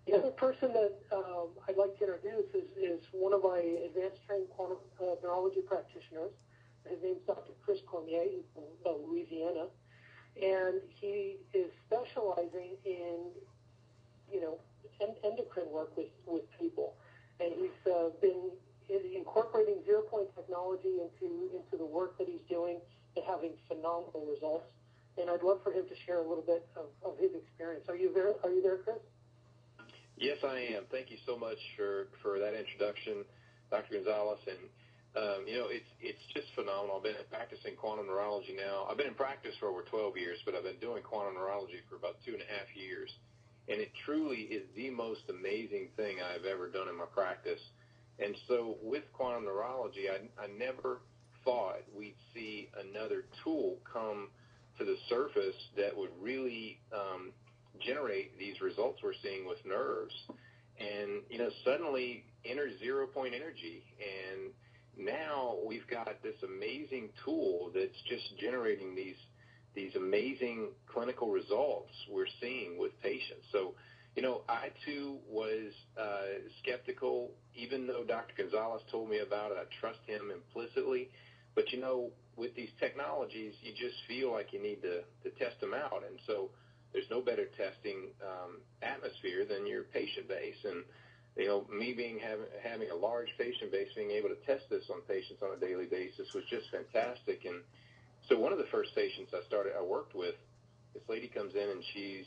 The other person that I'd like to introduce is one of my advanced trained quantum neurology practitioners. His name's Dr. Chris Cormier. He's from Louisiana. And he is specializing in, endocrine work with people. And he's been incorporating zero-point technology into the work that he's doing and having phenomenal results. And I'd love for him to share a little bit of his experience. Are you there, Chris? Yes, I am. Thank you so much for that introduction, Dr. Gonzalez. And, it's just phenomenal. I've been practicing quantum neurology now. I've been in practice for over 12 years, but I've been doing quantum neurology for about 2.5 years. And it truly is the most amazing thing I've ever done in my practice. And so with quantum neurology, I never thought we'd see another tool come to the surface that would really generate these results we're seeing with nerves. And, suddenly enter zero-point energy. And now we've got this amazing tool that's just generating these amazing clinical results we're seeing with patients. So, I too was skeptical, even though Dr. Gonzalez told me about it. I trust him implicitly. But, with these technologies, you just feel like you need to test them out. And so there's no better testing atmosphere than your patient base. And, me having a large patient base, being able to test this on patients on a daily basis was just fantastic. And so one of the first patients I worked with, this lady comes in and she's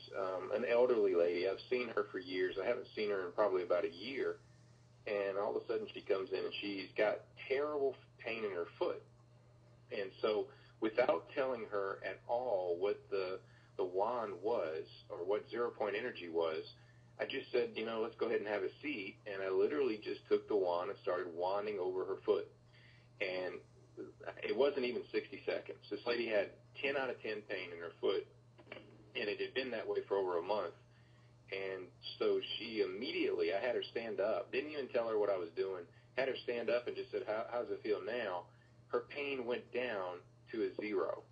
an elderly lady. I've seen her for years. I haven't seen her in probably about a year. And all of a sudden she comes in and she's got terrible pain in her foot. And so without telling her at all what the wand was or what zero-point energy was, I just said, let's go ahead and have a seat. And I literally just took the wand and started wanding over her foot. And it wasn't even 60 seconds. This lady had 10 out of 10 pain in her foot, and it had been that way for over a month. And so she immediately, I had her stand up, didn't even tell her what I was doing, had her stand up and just said, how does it feel now? Her pain went down to a zero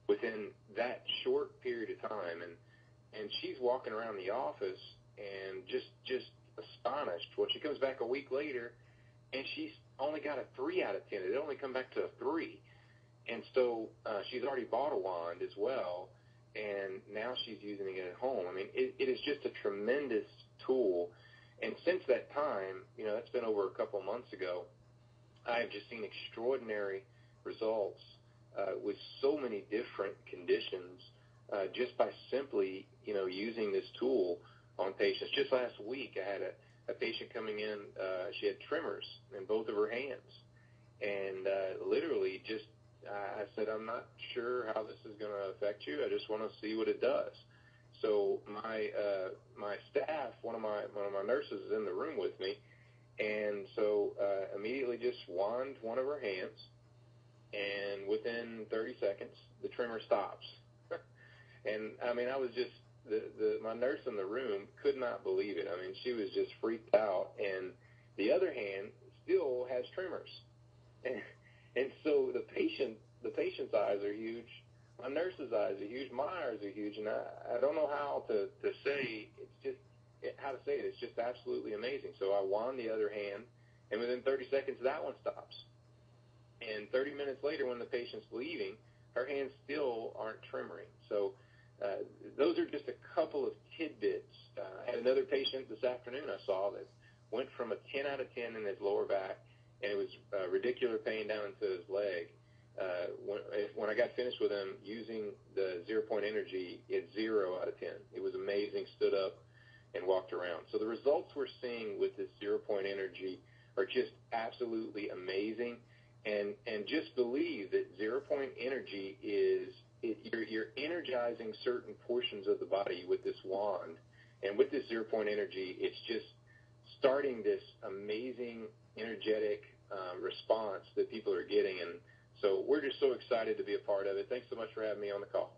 within that short period of time. And she's walking around the office and just astonished. Well, she comes back a week later, and she's only got a 3 out of 10. It only come back to a 3. And so she's already bought a wand as well, and now she's using it at home. I mean, it is just a tremendous tool. And since that time, that's been over a couple months ago, I have just seen extraordinary results with so many different conditions just by simply, using this tool on patients. Just last week, I had a patient coming in. She had tremors in both of her hands. And literally just I said, I'm not sure how this is going to affect you. I just want to see what it does. So my staff, one of my nurses is in the room with me. And so immediately just wand one of her hands. And within 30 seconds, the tremor stops. And, I mean, I was just, my nurse in the room could not believe it. I mean, she was just freaked out. And the other hand still has tremors. And so the patient's eyes are huge. My nurse's eyes are huge. My eyes are huge. And I don't know how to say, it's just absolutely amazing. So I wand the other hand, and within 30 seconds, that one stops. And 30 minutes later, when the patient's leaving, her hands still aren't tremoring. So those are just a couple of tidbits. I had another patient this afternoon I saw that went from a 10 out of 10 in his lower back, and it was radicular pain down into his leg. When I got finished with him using the zero-point energy, it's 0 out of 10. It was amazing, stood up and walked around. So the results we're seeing with this zero-point energy are just absolutely amazing. And just believe that zero-point energy you're energizing certain portions of the body with this wand. And with this zero-point energy, it's just starting this amazing energetic response that people are getting. And so we're just so excited to be a part of it. Thanks so much for having me on the call.